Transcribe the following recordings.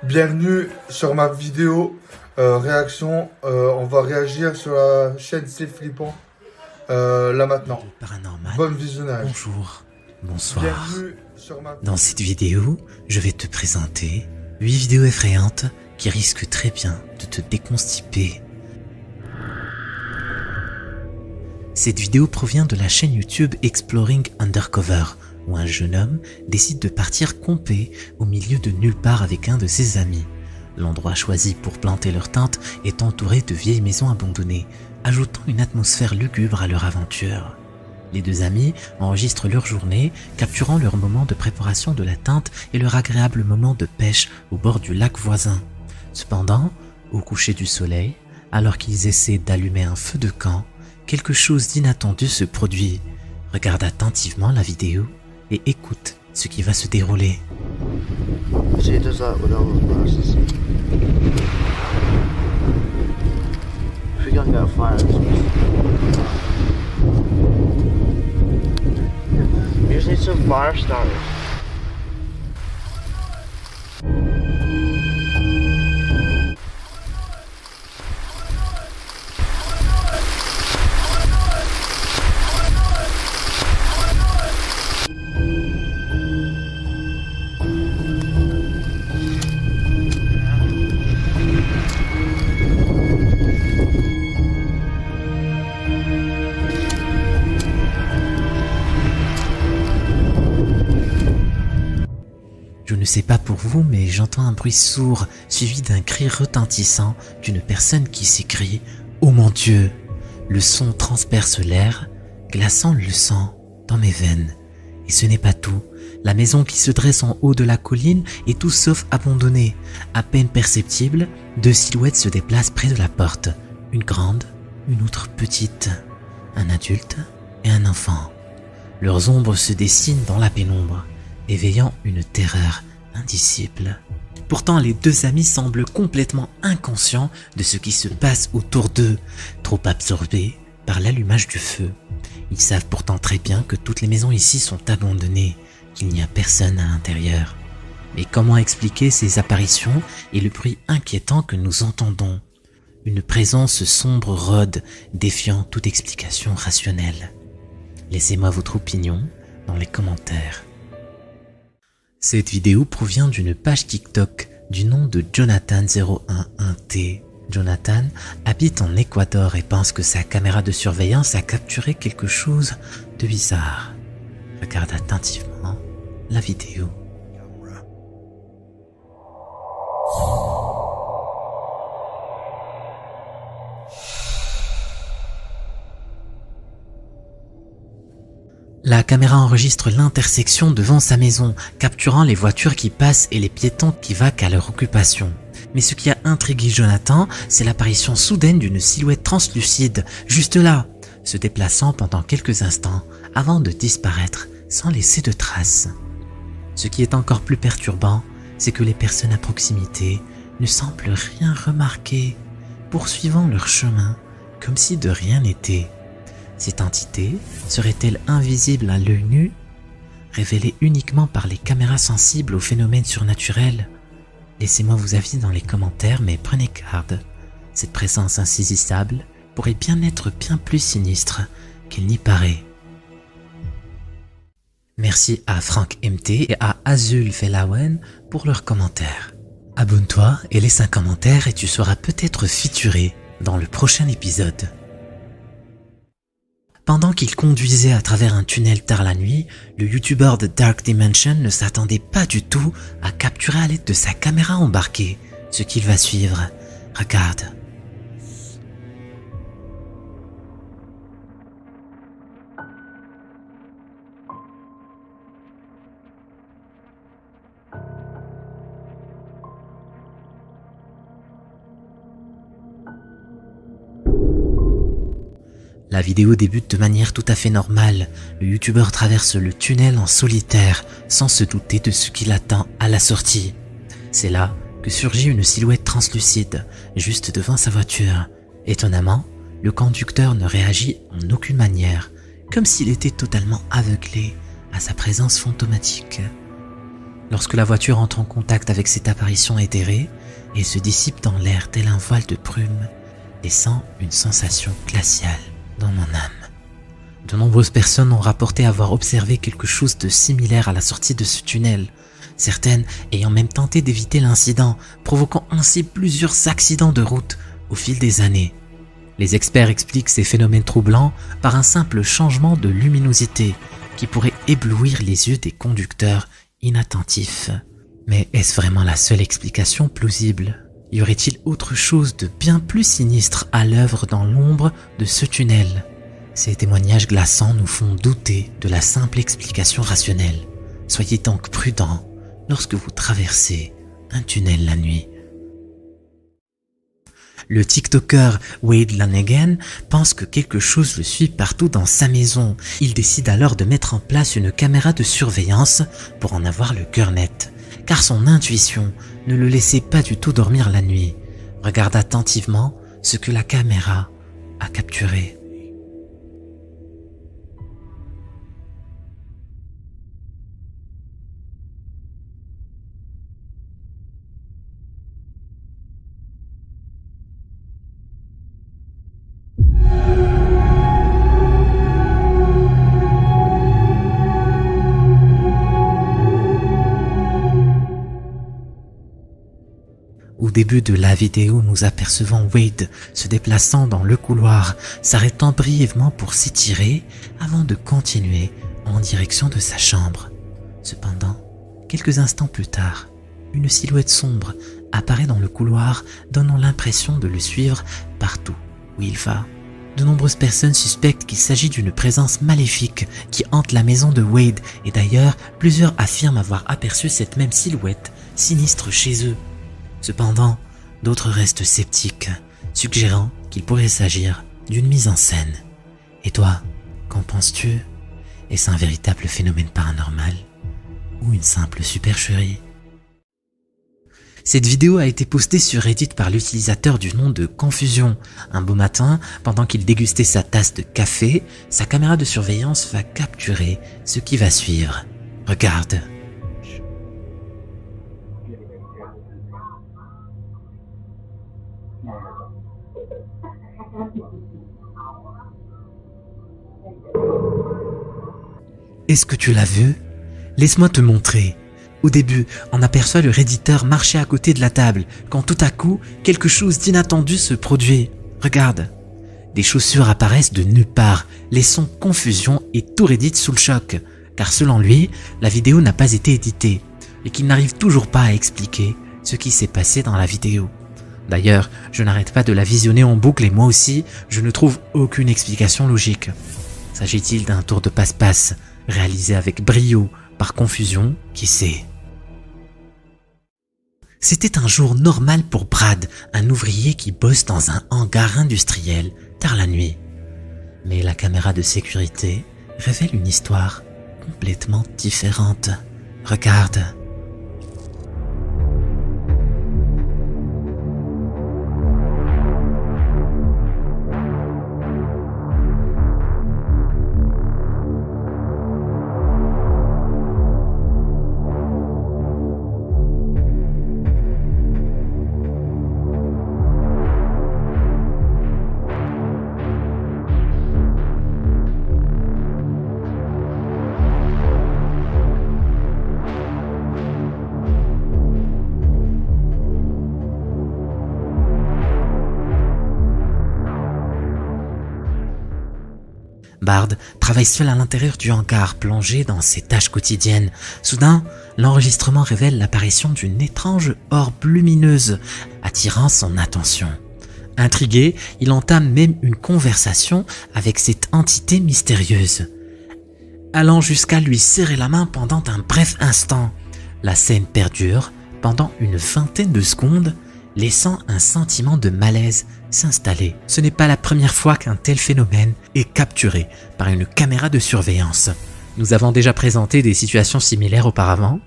Bienvenue sur ma vidéo réaction. On va réagir sur la chaîne C'est Flippant là maintenant. Paranormal. Bon visionnage. Bonjour, bonsoir. Bienvenue sur ma... Dans cette vidéo, je vais te présenter 8 vidéos effrayantes qui risquent très bien de te déconstiper. Cette vidéo provient de la chaîne YouTube Exploring Undercover, où un jeune homme décide de partir camper au milieu de nulle part avec un de ses amis. L'endroit choisi pour planter leur tente est entouré de vieilles maisons abandonnées, ajoutant une atmosphère lugubre à leur aventure. Les deux amis enregistrent leur journée, capturant leur moment de préparation de la tente et leur agréable moment de pêche au bord du lac voisin. Cependant, au coucher du soleil, alors qu'ils essaient d'allumer un feu de camp, quelque chose d'inattendu se produit. Regarde attentivement la vidéo et écoute ce qui va se dérouler. She does that with all those glasses. If you're gonna get a fire, you just need some fire starters. Je ne sais pas pour vous, mais j'entends un bruit sourd suivi d'un cri retentissant d'une personne qui s'écrie « Oh mon Dieu !» Le son transperce l'air, glaçant le sang dans mes veines. Et ce n'est pas tout. La maison qui se dresse en haut de la colline est tout sauf abandonnée. À peine perceptible, deux silhouettes se déplacent près de la porte. Une grande, une autre petite. Un adulte et un enfant. Leurs ombres se dessinent dans la pénombre, éveillant une terreur indicible. Pourtant, les deux amis semblent complètement inconscients de ce qui se passe autour d'eux, trop absorbés par l'allumage du feu. Ils savent pourtant très bien que toutes les maisons ici sont abandonnées, qu'il n'y a personne à l'intérieur. Mais comment expliquer ces apparitions et le bruit inquiétant que nous entendons? Une présence sombre rôde, défiant toute explication rationnelle. Laissez-moi votre opinion dans les commentaires. Cette vidéo provient d'une page TikTok du nom de Jonathan011T. Jonathan habite en Équateur et pense que sa caméra de surveillance a capturé quelque chose de bizarre. Regarde attentivement la vidéo. La caméra enregistre l'intersection devant sa maison, capturant les voitures qui passent et les piétons qui vaquent à leur occupation. Mais ce qui a intrigué Jonathan, c'est l'apparition soudaine d'une silhouette translucide, juste là, se déplaçant pendant quelques instants avant de disparaître sans laisser de traces. Ce qui est encore plus perturbant, c'est que les personnes à proximité ne semblent rien remarquer, poursuivant leur chemin comme si de rien n'était. Cette entité serait-elle invisible à l'œil nu, révélée uniquement par les caméras sensibles aux phénomènes surnaturels? Laissez-moi vos avis dans les commentaires, mais prenez garde. Cette présence insaisissable pourrait bien être bien plus sinistre qu'il n'y paraît. Merci à Frank MT et à Azul Felawen pour leurs commentaires. Abonne-toi et laisse un commentaire et tu seras peut-être featuré dans le prochain épisode. Pendant qu'il conduisait à travers un tunnel tard la nuit, le youtubeur de Dark Dimension ne s'attendait pas du tout à capturer à l'aide de sa caméra embarquée ce qu'il va suivre. Regarde. La vidéo débute de manière tout à fait normale. Le youtubeur traverse le tunnel en solitaire, sans se douter de ce qui l'attend à la sortie. C'est là que surgit une silhouette translucide, juste devant sa voiture. Étonnamment, le conducteur ne réagit en aucune manière, comme s'il était totalement aveuglé à sa présence fantomatique. lorsque la voiture entre en contact avec cette apparition éthérée et se dissipe dans l'air tel un voile de brume, laissant une sensation glaciale dans mon âme. De nombreuses personnes ont rapporté avoir observé quelque chose de similaire à la sortie de ce tunnel, certaines ayant même tenté d'éviter l'incident, provoquant ainsi plusieurs accidents de route au fil des années. Les experts expliquent ces phénomènes troublants par un simple changement de luminosité qui pourrait éblouir les yeux des conducteurs inattentifs. Mais est-ce vraiment la seule explication plausible? Y aurait-il autre chose de bien plus sinistre à l'œuvre dans l'ombre de ce tunnel? Ces témoignages glaçants nous font douter de la simple explication rationnelle. Soyez donc prudents lorsque vous traversez un tunnel la nuit. Le TikToker Wade Lanegan pense que quelque chose le suit partout dans sa maison. Il décide alors de mettre en place une caméra de surveillance pour en avoir le cœur net, car son intuition ne le laissait pas du tout dormir la nuit. Regarde attentivement ce que la caméra a capturé. Au début de la vidéo, nous apercevons Wade se déplaçant dans le couloir, s'arrêtant brièvement pour s'étirer avant de continuer en direction de sa chambre. Cependant, quelques instants plus tard, une silhouette sombre apparaît dans le couloir, donnant l'impression de le suivre partout où il va. De nombreuses personnes suspectent qu'il s'agit d'une présence maléfique qui hante la maison de Wade, et d'ailleurs, plusieurs affirment avoir aperçu cette même silhouette sinistre chez eux. Cependant, d'autres restent sceptiques, suggérant qu'il pourrait s'agir d'une mise en scène. Et toi, qu'en penses-tu? Est-ce un véritable phénomène paranormal ou une simple supercherie? Cette vidéo a été postée sur Reddit par l'utilisateur du nom de Confusion. Un beau matin, pendant qu'il dégustait sa tasse de café, sa caméra de surveillance va capturer ce qui va suivre. Regarde. Est-ce que tu l'as vu? Laisse-moi te montrer. Au début, on aperçoit le redditeur marcher à côté de la table, quand tout à coup, quelque chose d'inattendu se produit. Regarde. Des chaussures apparaissent de nulle part, laissant Confusion et tout Reddit sous le choc, car selon lui, la vidéo n'a pas été éditée, et qu'il n'arrive toujours pas à expliquer ce qui s'est passé dans la vidéo. D'ailleurs, je n'arrête pas de la visionner en boucle et moi aussi, je ne trouve aucune explication logique. S'agit-il d'un tour de passe-passe réalisé avec brio par Confusion? Qui sait? C'était un jour normal pour Brad, un ouvrier qui bosse dans un hangar industriel tard la nuit. Mais la caméra de sécurité révèle une histoire complètement différente. Regarde. Bard travaille seul à l'intérieur du hangar, plongé dans ses tâches quotidiennes. Soudain, l'enregistrement révèle l'apparition d'une étrange orbe lumineuse, attirant son attention. Intrigué, il entame même une conversation avec cette entité mystérieuse, allant jusqu'à lui serrer la main pendant un bref instant. La scène perdure pendant une vingtaine de secondes, laissant un sentiment de malaise s'installer. Ce n'est pas la première fois qu'un tel phénomène est capturé par une caméra de surveillance. Nous avons déjà présenté des situations similaires auparavant.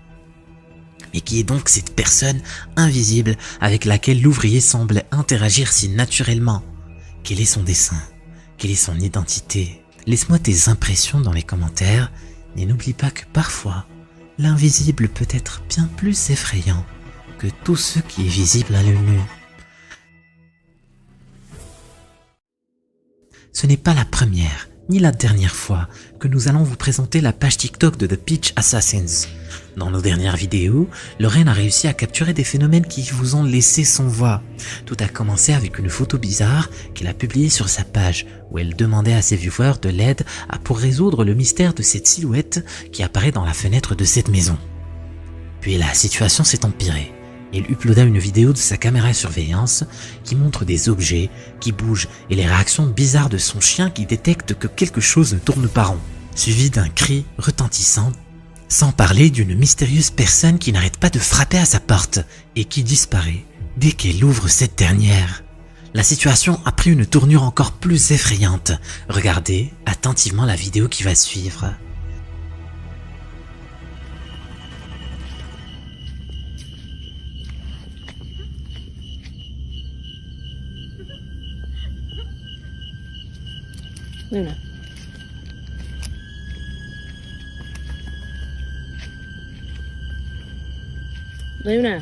Mais qui est donc cette personne invisible avec laquelle l'ouvrier semble interagir si naturellement? Quel est son dessein? Quelle est son identité? Laisse-moi tes impressions dans les commentaires et n'oublie pas que parfois, l'invisible peut être bien plus effrayant que tout ce qui est visible à l'œil nu. Ce n'est pas la première ni la dernière fois que nous allons vous présenter la page TikTok de The Peach Assassins. Dans nos dernières vidéos, Lorraine a réussi à capturer des phénomènes qui vous ont laissé sans voix. Tout a commencé avec une photo bizarre qu'elle a publiée sur sa page, où elle demandait à ses viewers de l'aide pour résoudre le mystère de cette silhouette qui apparaît dans la fenêtre de cette maison. Puis la situation s'est empirée. Il uploada une vidéo de sa caméra de surveillance qui montre des objets qui bougent et les réactions bizarres de son chien qui détecte que quelque chose ne tourne pas rond, suivi d'un cri retentissant, sans parler d'une mystérieuse personne qui n'arrête pas de frapper à sa porte et qui disparaît dès qu'elle ouvre cette dernière. La situation a pris une tournure encore plus effrayante. Regardez attentivement la vidéo qui va suivre. Luna. Luna.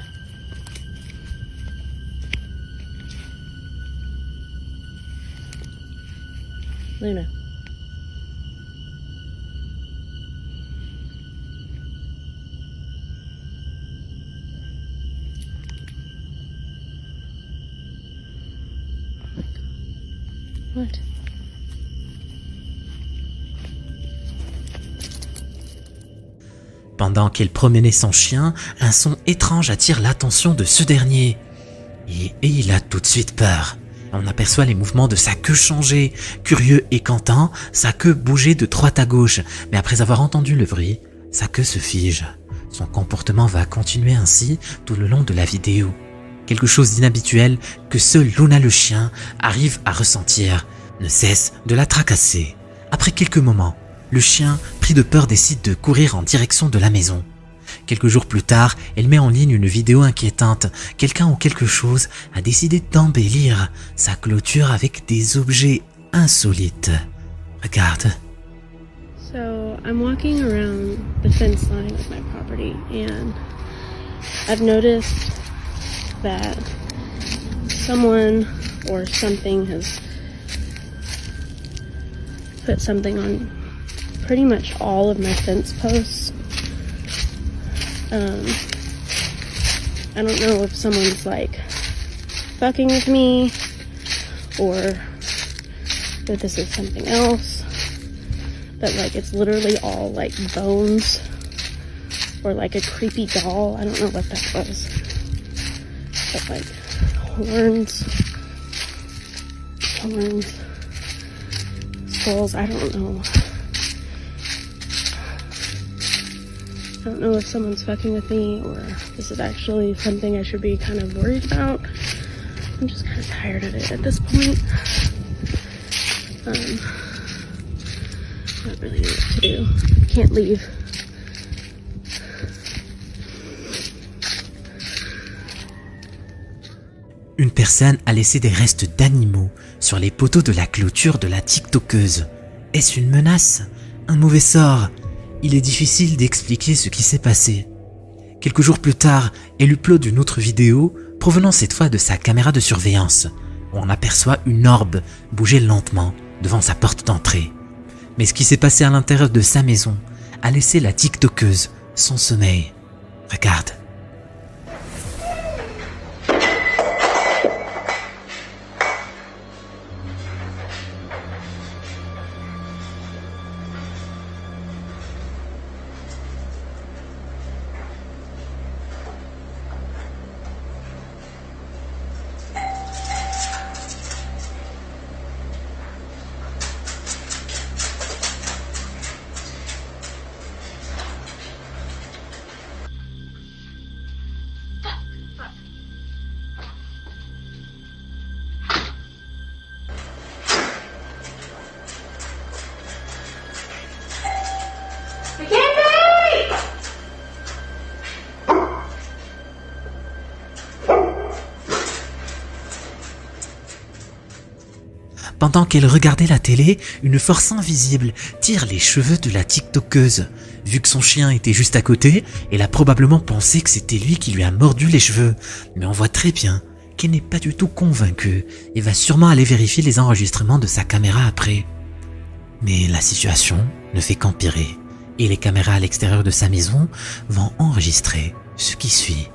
Luna. What? Pendant qu'elle promenait son chien, un son étrange attire l'attention de ce dernier. Et il a tout de suite peur. On aperçoit les mouvements de sa queue changer. Curieux et cantant, sa queue bougeait de droite à gauche. Mais après avoir entendu le bruit, sa queue se fige. Son comportement va continuer ainsi tout le long de la vidéo. Quelque chose d'inhabituel que seul Luna le chien arrive à ressentir ne cesse de la tracasser. Après quelques moments, le chien, pris de peur, décide de courir en direction de la maison. Quelques jours plus tard, elle met en ligne une vidéo inquiétante. Quelqu'un ou quelque chose a décidé d'embellir sa clôture avec des objets insolites. Regarde. So I'm walking around the fence line of my property and I've noticed that someone or something has put something on pretty much all of my fence posts. I don't know if someone's like fucking with me or that this is something else, but like it's literally all like bones or like a creepy doll. I don't know what that was, but like horns, skulls, I don't know. I don't know if someone's fucking with me or if this is actually something I should be kind of worried about. I'm just kind of tired of it at this point. Not really know what to do. Can't leave. Une personne a laissé des restes d'animaux sur les poteaux de la clôture de la TikTokeuse. Est-ce une menace? Un mauvais sort? Il est difficile d'expliquer ce qui s'est passé. Quelques jours plus tard, elle upload une autre vidéo provenant cette fois de sa caméra de surveillance, où on aperçoit une orbe bouger lentement devant sa porte d'entrée. Mais ce qui s'est passé à l'intérieur de sa maison a laissé la TikTokeuse sans sommeil. Regarde. Pendant qu'elle regardait la télé, une force invisible tire les cheveux de la tiktokeuse. Vu que son chien était juste à côté, elle a probablement pensé que c'était lui qui lui a mordu les cheveux. Mais on voit très bien qu'elle n'est pas du tout convaincue et va sûrement aller vérifier les enregistrements de sa caméra après. Mais la situation ne fait qu'empirer et les caméras à l'extérieur de sa maison vont enregistrer ce qui suit.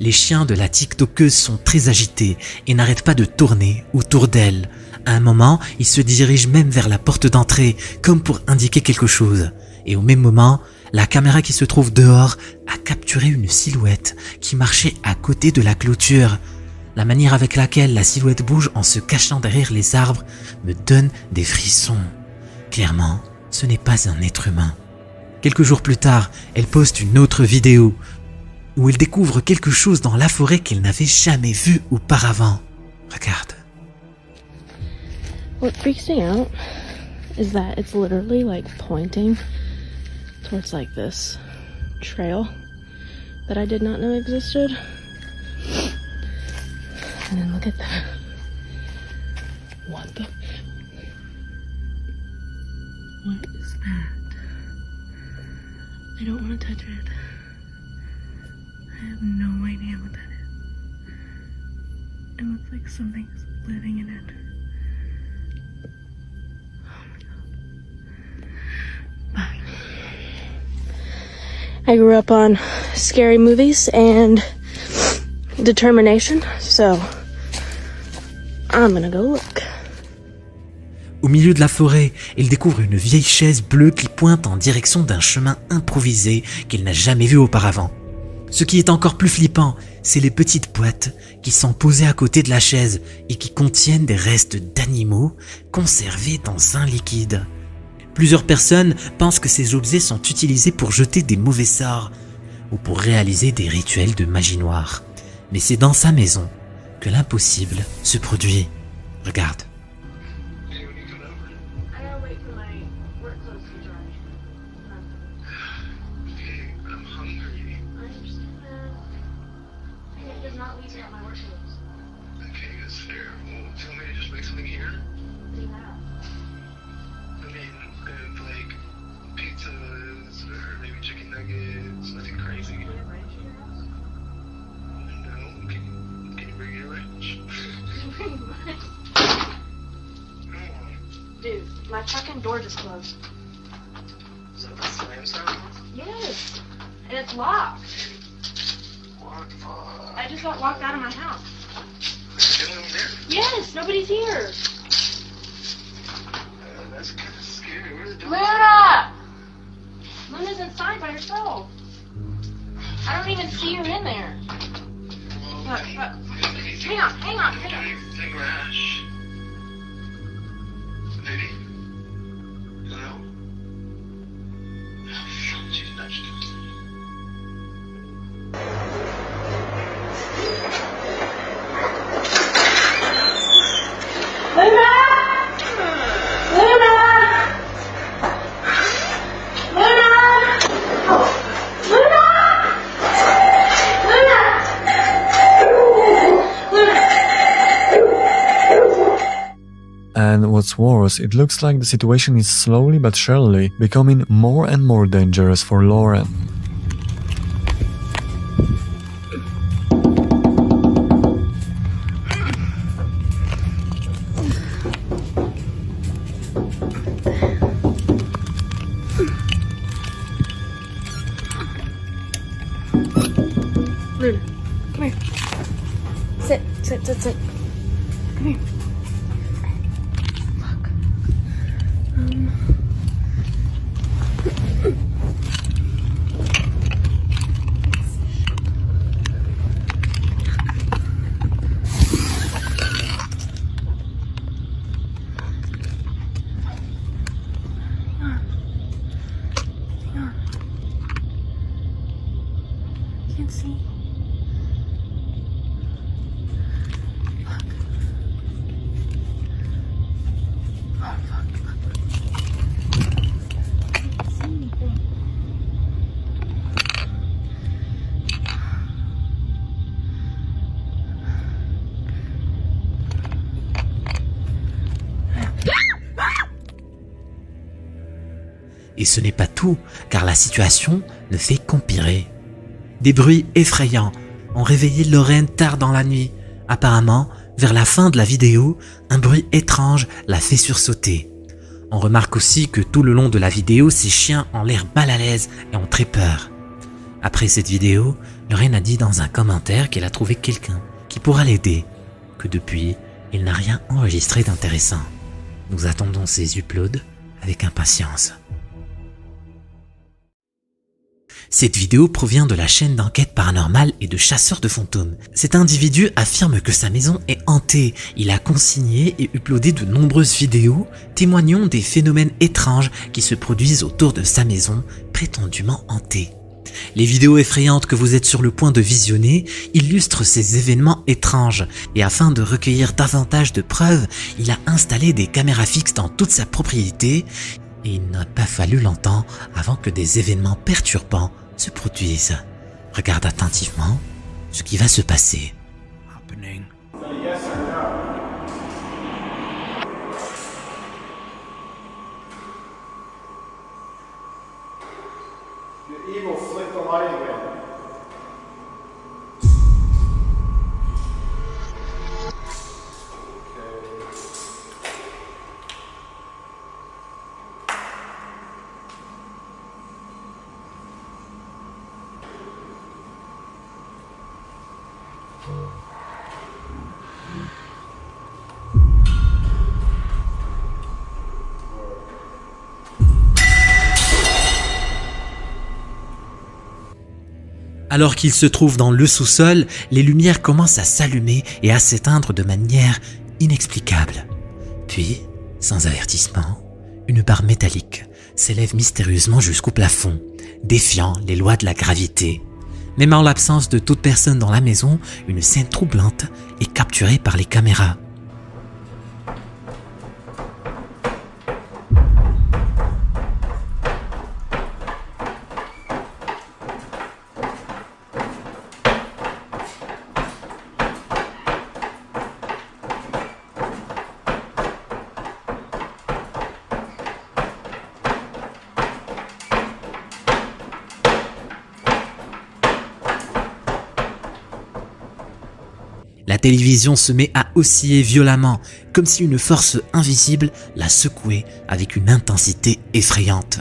Les chiens de la tiktokeuse sont très agités et n'arrêtent pas de tourner autour d'elle. À un moment, ils se dirigent même vers la porte d'entrée, comme pour indiquer quelque chose. Et au même moment, la caméra qui se trouve dehors a capturé une silhouette qui marchait à côté de la clôture. La manière avec laquelle la silhouette bouge en se cachant derrière les arbres me donne des frissons. Clairement, ce n'est pas un être humain. Quelques jours plus tard, elle poste une autre vidéo où elle découvre quelque chose dans la forêt qu'elle n'avait jamais vu auparavant. Regarde. What freaks me out is that it's literally like pointing towards like this trail that I did not know existed. And then look at that. What the? What is that? I don't want to touch it. I have no idea what that is. It looks like something's living in it. Oh my god. But I grew up on scary movies and determination, so I'm gonna go look. Au milieu de la forêt, elle découvre une vieille chaise bleue qui pointe en direction d'un chemin improvisé qu'elle n'a jamais vu auparavant. Ce qui est encore plus flippant, c'est les petites boîtes qui sont posées à côté de la chaise et qui contiennent des restes d'animaux conservés dans un liquide. Plusieurs personnes pensent que ces objets sont utilisés pour jeter des mauvais sorts ou pour réaliser des rituels de magie noire. Mais c'est dans sa maison que l'impossible se produit. Regarde. Dude, my fucking door just closed. Is that the slam sound? Yes, and it's locked. What the fuck? I just got locked out of my house. Is anyone there? Yes, nobody's here. That's kind of scary. Where's the door? Luna! Luna's inside by herself. I don't even see her in there. Look, look. Hang on. Anything rash? Baby? Hello? Oh, fuck, she's nudged it. Luna! gets worse, it looks like the situation is slowly but surely becoming more and more dangerous for Lauren. Luna, come here. Sit. Come here. Look. Hang on. Can't see. Et ce n'est pas tout, car la situation ne fait qu'empirer. Des bruits effrayants ont réveillé Lauren tard dans la nuit. Apparemment, vers la fin de la vidéo, un bruit étrange l'a fait sursauter. On remarque aussi que tout le long de la vidéo, ces chiens ont l'air mal à l'aise et ont très peur. Après cette vidéo, Lauren a dit dans un commentaire qu'elle a trouvé quelqu'un qui pourra l'aider, que depuis, il n'a rien enregistré d'intéressant. Nous attendons ces uploads avec impatience. Cette vidéo provient de la chaîne d'enquête paranormale et de chasseurs de fantômes. Cet individu affirme que sa maison est hantée. Il a consigné et uploadé de nombreuses vidéos témoignant des phénomènes étranges qui se produisent autour de sa maison prétendument hantée. Les vidéos effrayantes que vous êtes sur le point de visionner illustrent ces événements étranges et afin de recueillir davantage de preuves, il a installé des caméras fixes dans toute sa propriété et il n'a pas fallu longtemps avant que des événements perturbants se produisent. Regarde attentivement ce qui va se passer. Alors qu'il se trouve dans le sous-sol, les lumières commencent à s'allumer et à s'éteindre de manière inexplicable. Puis, sans avertissement, une barre métallique s'élève mystérieusement jusqu'au plafond, défiant les lois de la gravité. Même en l'absence de toute personne dans la maison, une scène troublante est capturée par les caméras. La télévision se met à osciller violemment, comme si une force invisible la secouait avec une intensité effrayante.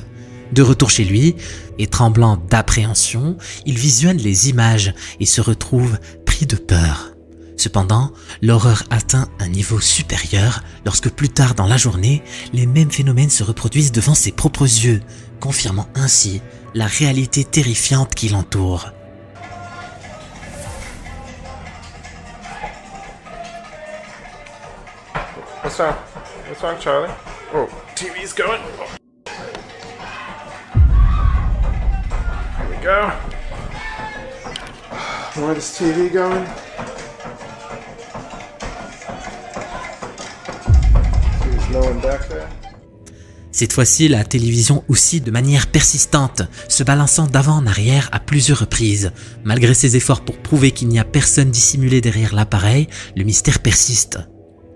De retour chez lui, et tremblant d'appréhension, il visionne les images et se retrouve pris de peur. Cependant, l'horreur atteint un niveau supérieur lorsque plus tard dans la journée, les mêmes phénomènes se reproduisent devant ses propres yeux, confirmant ainsi la réalité terrifiante qui l'entoure. What's wrong, Charlie? Oh, TV's going. Here we go. Why is TV going? There's no one back there. Cette fois-ci, la télévision oscille de manière persistante, se balançant d'avant en arrière à plusieurs reprises. Malgré ses efforts pour prouver qu'il n'y a personne dissimulé derrière l'appareil, le mystère persiste.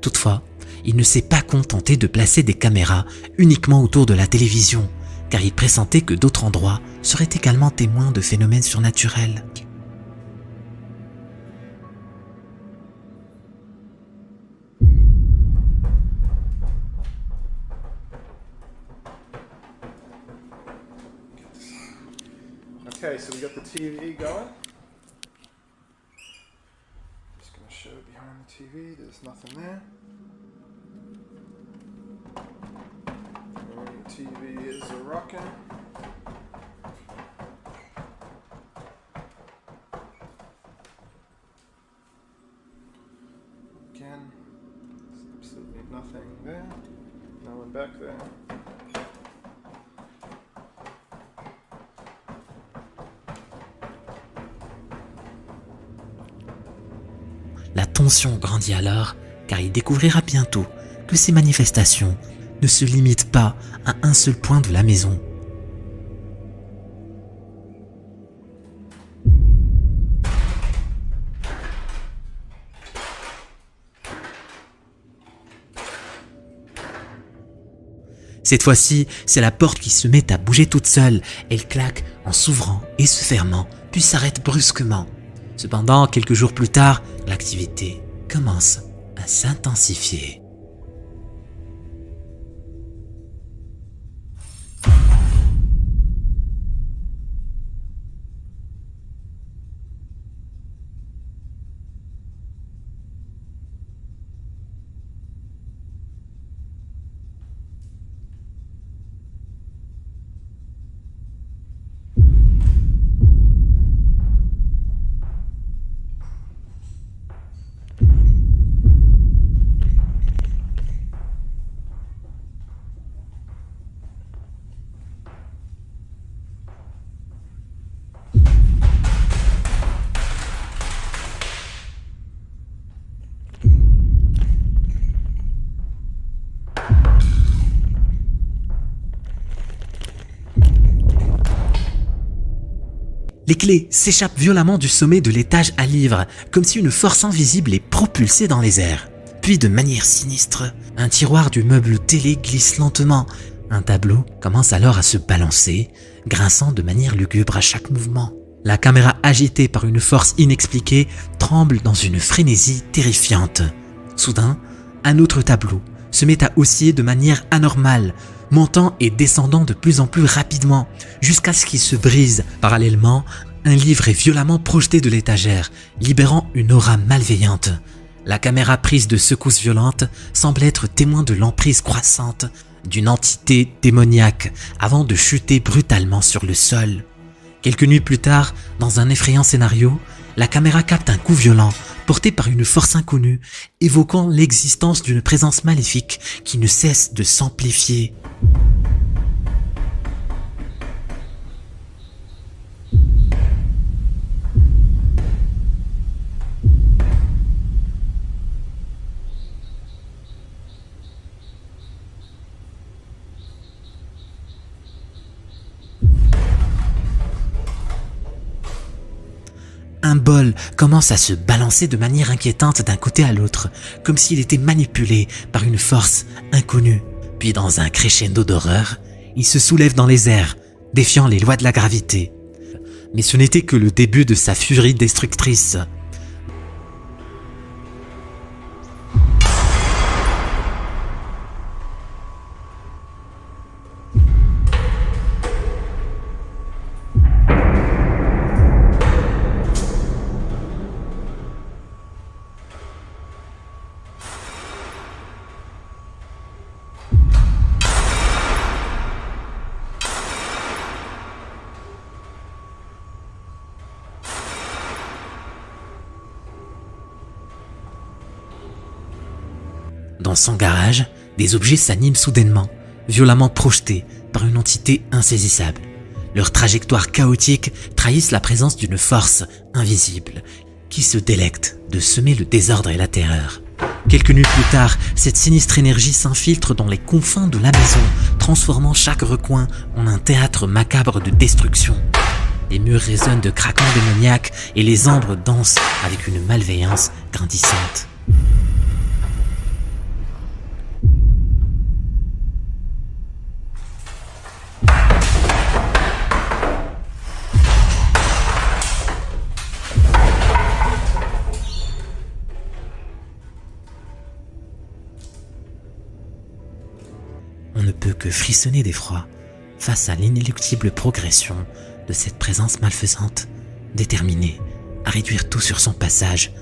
Toutefois, il ne s'est pas contenté de placer des caméras uniquement autour de la télévision, car il pressentait que d'autres endroits seraient également témoins de phénomènes surnaturels. Okay, so we got the TV going. Just gonna show behind the TV, there's nothing there. And the TV is rocking. Again, there's absolutely nothing there. No one back there. La tension grandit alors, car il découvrira bientôt que ces manifestations ne se limitent pas à un seul point de la maison. Cette fois-ci, c'est la porte qui se met à bouger toute seule. Elle claque en s'ouvrant et se fermant, puis s'arrête brusquement. Cependant, quelques jours plus tard, l'activité commence à s'intensifier. Les clés s'échappent violemment du sommet de l'étage à livres, comme si une force invisible les propulsait dans les airs. Puis de manière sinistre, un tiroir du meuble télé glisse lentement. Un tableau commence alors à se balancer, grinçant de manière lugubre à chaque mouvement. La caméra, agitée par une force inexpliquée, tremble dans une frénésie terrifiante. Soudain, un autre tableau se met à osciller de manière anormale, montant et descendant de plus en plus rapidement, jusqu'à ce qu'il se brise. Parallèlement, un livre est violemment projeté de l'étagère, libérant une aura malveillante. La caméra, prise de secousses violentes, semble être témoin de l'emprise croissante d'une entité démoniaque, avant de chuter brutalement sur le sol. Quelques nuits plus tard, dans un effrayant scénario, la caméra capte un coup violent, porté par une force inconnue, évoquant l'existence d'une présence maléfique qui ne cesse de s'amplifier. Un bol commence à se balancer de manière inquiétante d'un côté à l'autre, comme s'il était manipulé par une force inconnue. Puis dans un crescendo d'horreur, il se soulève dans les airs, défiant les lois de la gravité. Mais ce n'était que le début de sa furie destructrice. Dans son garage, des objets s'animent soudainement, violemment projetés par une entité insaisissable. Leurs trajectoires chaotiques trahissent la présence d'une force invisible qui se délecte de semer le désordre et la terreur. Quelques nuits plus tard, cette sinistre énergie s'infiltre dans les confins de la maison, transformant chaque recoin en un théâtre macabre de destruction. Les murs résonnent de craquements démoniaques et les ombres dansent avec une malveillance grandissante. On ne peut que frissonner d'effroi face à l'inéluctable progression de cette présence malfaisante, déterminée à réduire tout sur son passage.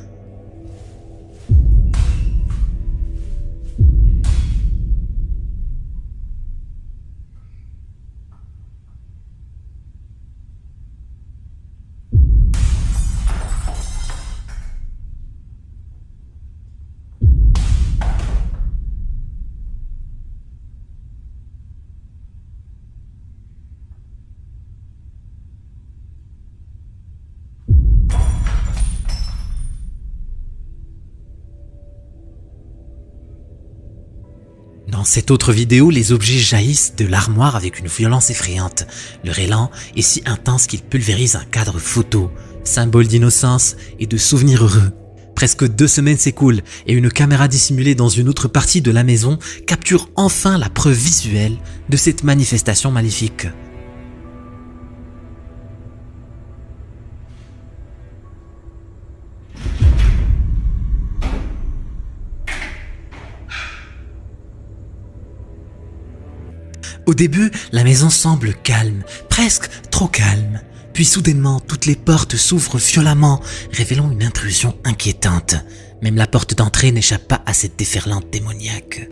Dans cette autre vidéo, les objets jaillissent de l'armoire avec une violence effrayante. Leur élan est si intense qu'il pulvérise un cadre photo, symbole d'innocence et de souvenirs heureux. Presque 2 semaines s'écoulent et une caméra dissimulée dans une autre partie de la maison capture enfin la preuve visuelle de cette manifestation maléfique. Au début, la maison semble calme, presque trop calme. Puis soudainement, toutes les portes s'ouvrent violemment, révélant une intrusion inquiétante. Même la porte d'entrée n'échappe pas à cette déferlante démoniaque.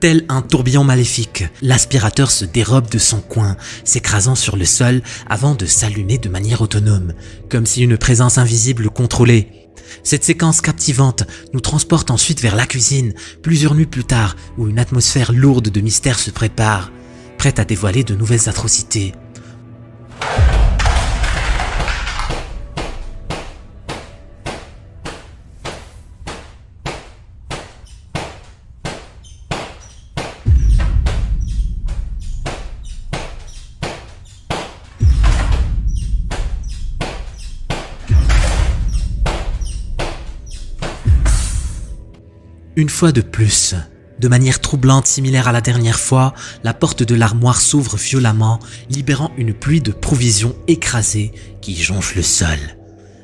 Tel un tourbillon maléfique, l'aspirateur se dérobe de son coin, s'écrasant sur le sol avant de s'allumer de manière autonome, comme si une présence invisible le contrôlait. Cette séquence captivante nous transporte ensuite vers la cuisine, plusieurs nuits plus tard, où une atmosphère lourde de mystère se prépare, prête à dévoiler de nouvelles atrocités. Une fois de plus, de manière troublante similaire à la dernière fois, la porte de l'armoire s'ouvre violemment, libérant une pluie de provisions écrasées qui jonche le sol.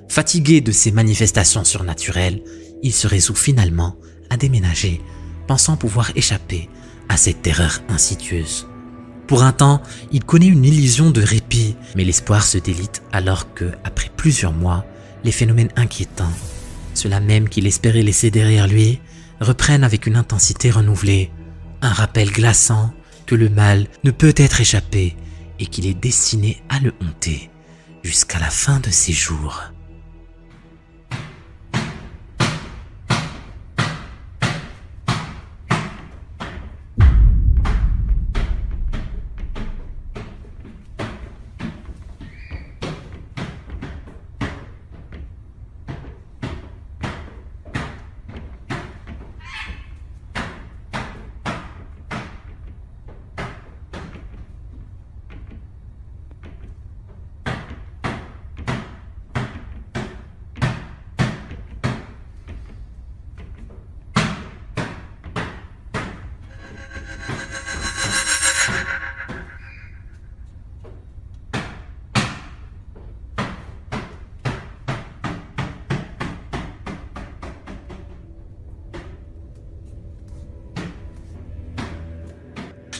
Fatigué de ces manifestations surnaturelles, il se résout finalement à déménager, pensant pouvoir échapper à cette terreur insidieuse. Pour un temps, il connaît une illusion de répit, mais l'espoir se délite alors que, après plusieurs mois, les phénomènes inquiétants, ceux-là même qu'il espérait laisser derrière lui, reprennent avec une intensité renouvelée, un rappel glaçant que le mal ne peut être échappé et qu'il est destiné à le hanter jusqu'à la fin de ses jours.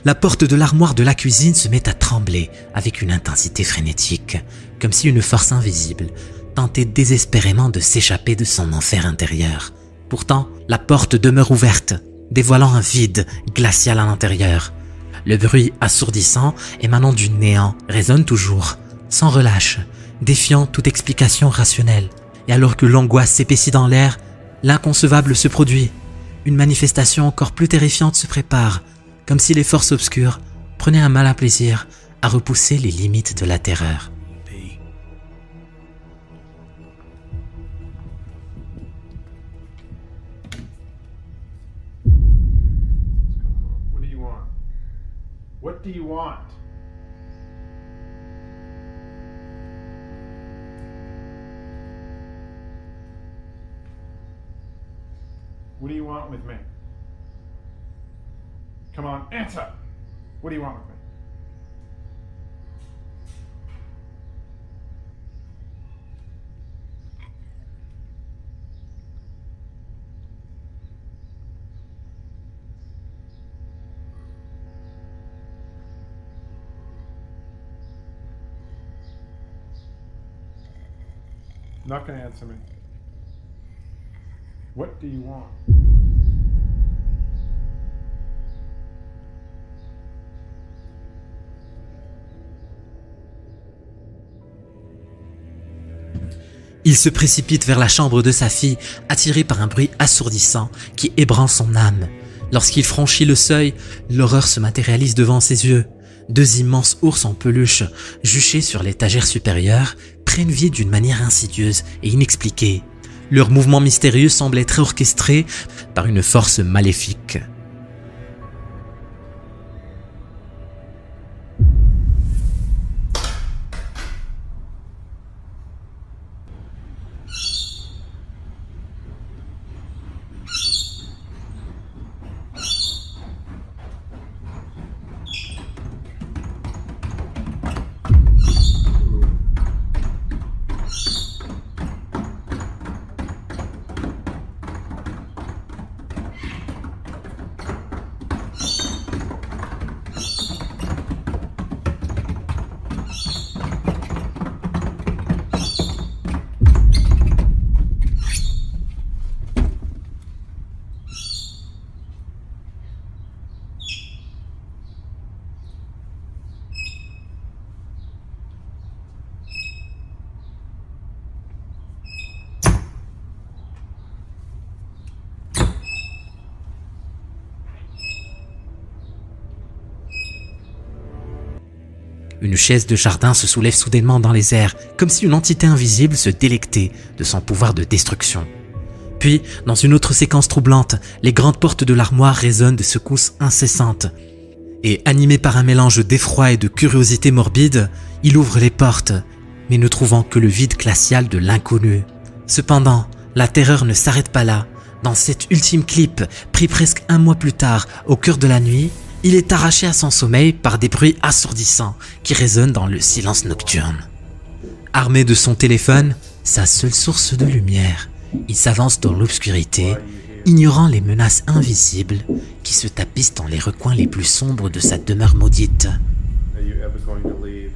La porte de l'armoire de la cuisine se met à trembler avec une intensité frénétique, comme si une force invisible tentait désespérément de s'échapper de son enfer intérieur. Pourtant, la porte demeure ouverte, dévoilant un vide glacial à l'intérieur. Le bruit assourdissant émanant du néant résonne toujours, sans relâche, défiant toute explication rationnelle. Et alors que l'angoisse s'épaissit dans l'air, l'inconcevable se produit. Une manifestation encore plus terrifiante se prépare, comme si les forces obscures prenaient un malin plaisir à repousser les limites de la terreur. What do you want? What do you want? What do you want with me? Come on, answer! What do you want with me? Not gonna answer me. What do you want? Il se précipite vers la chambre de sa fille, attiré par un bruit assourdissant qui ébranle son âme. Lorsqu'il franchit le seuil, l'horreur se matérialise devant ses yeux. Deux immenses ours en peluche, juchés sur l'étagère supérieure, prennent vie d'une manière insidieuse et inexpliquée. Leur mouvement mystérieux semble être orchestré par une force maléfique. Une chaise de jardin se soulève soudainement dans les airs, comme si une entité invisible se délectait de son pouvoir de destruction. Puis, dans une autre séquence troublante, les grandes portes de l'armoire résonnent de secousses incessantes. Et animé par un mélange d'effroi et de curiosité morbide, il ouvre les portes, mais ne trouvant que le vide glacial de l'inconnu. Cependant, la terreur ne s'arrête pas là. Dans cet ultime clip, pris presque un mois plus tard, au cœur de la nuit, il est arraché à son sommeil par des bruits assourdissants qui résonnent dans le silence nocturne. Armé de son téléphone, sa seule source de lumière, il s'avance dans l'obscurité, ignorant les menaces invisibles qui se tapissent dans les recoins les plus sombres de sa demeure maudite. Are you ever going to leave?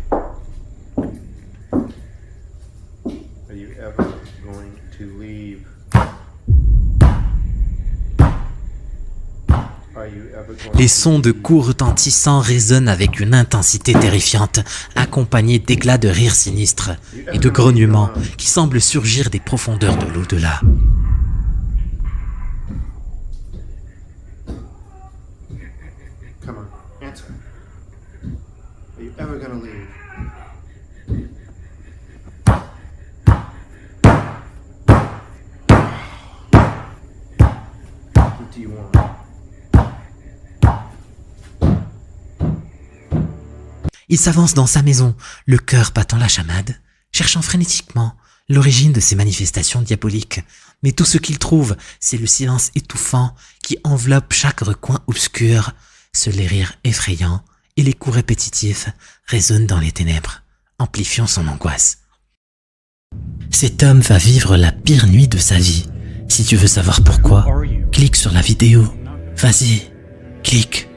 Are you ever going to leave? Les sons de coups retentissants résonnent avec une intensité terrifiante, accompagnés d'éclats de rire sinistres et de grognements qui semblent surgir des profondeurs de l'au-delà. Come on, answer. Are you ever gonna leave? What do you want? Il s'avance dans sa maison, le cœur battant la chamade, cherchant frénétiquement l'origine de ces manifestations diaboliques. Mais tout ce qu'il trouve, c'est le silence étouffant qui enveloppe chaque recoin obscur. Seuls les rires effrayants et les coups répétitifs résonnent dans les ténèbres, amplifiant son angoisse. Cet homme va vivre la pire nuit de sa vie. Si tu veux savoir pourquoi, clique sur la vidéo. Vas-y, clique.